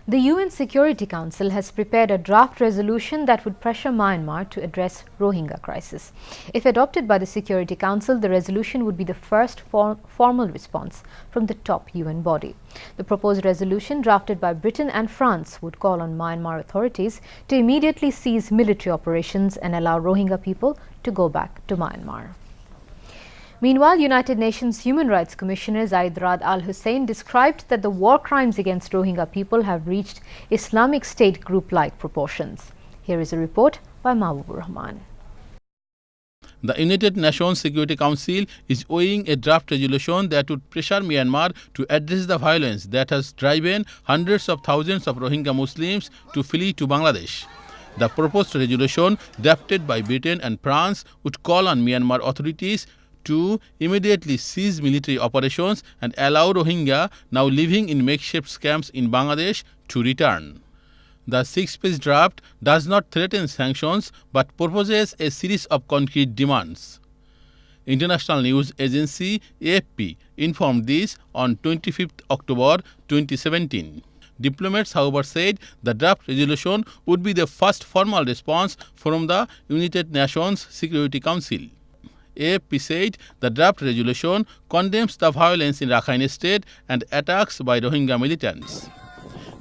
The UN Security Council has prepared a draft resolution that would pressure Myanmar to address Rohingya crisis. If adopted by the Security Council, the resolution would be the first formal response from the top UN body. The proposed resolution, drafted by Britain and France, would call on Myanmar authorities to immediately cease military operations and allow Rohingya people to go back to Myanmar. Meanwhile, United Nations Human Rights Commissioner Zeid Ra'ad Al Hussein described that the war crimes against Rohingya people have reached Islamic State group-like proportions. Here is a report by Mahbub. The United Nations Security Council is weighing a draft resolution that would pressure Myanmar to address the violence that has driven hundreds of thousands of Rohingya Muslims to flee to Bangladesh. The proposed resolution, drafted by Britain and France, would call on Myanmar authorities to immediately cease military operations and allow Rohingya now living in makeshift camps in Bangladesh to return. The six-page draft does not threaten sanctions but proposes a series of concrete demands. International news agency AFP informed this on 25th October 2017. Diplomats, however, said the draft resolution would be the first formal response from the United Nations Security Council. AFP said the draft resolution condemns the violence in Rakhine State and attacks by Rohingya militants.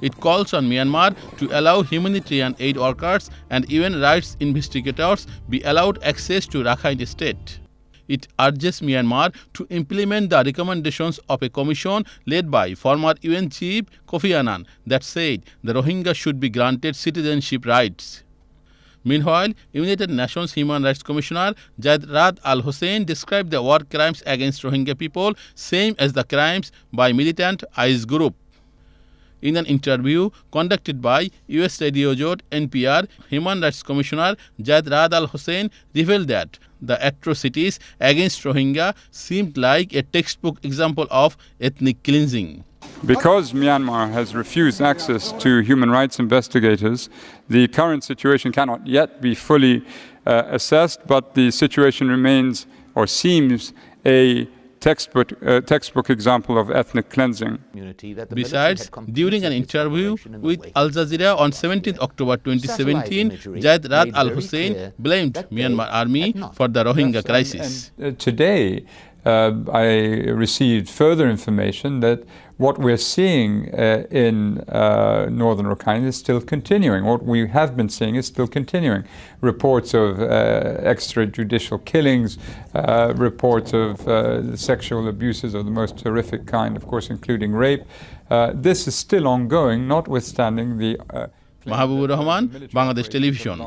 It calls on Myanmar to allow humanitarian aid workers and human rights investigators be allowed access to Rakhine State. It urges Myanmar to implement the recommendations of a commission led by former UN Chief Kofi Annan that said the Rohingya should be granted citizenship rights. Meanwhile, United Nations Human Rights Commissioner Zeid Ra'ad Al Hussein described the war crimes against Rohingya people same as the crimes by militant IS group. In an interview conducted by US radio NPR, Human Rights Commissioner Zeid Ra'ad Al Hussein revealed that the atrocities against Rohingya seemed like a textbook example of ethnic cleansing. Because Myanmar has refused access to human rights investigators, the current situation cannot yet be fully assessed, but the situation remains or seems a textbook example of ethnic cleansing. Besides, during an interview with Al Jazeera on 17th October 2017, Zeid Ra'ad Al Hussein blamed Myanmar army for the Rohingya crisis. Today, I received further information that what we're seeing in northern Rakhine is still continuing. What we have been seeing is still continuing. Reports of extrajudicial killings, reports of sexual abuses of the most horrific kind, of course, including rape. This is still ongoing, notwithstanding the Mahbub, Bangladesh Television.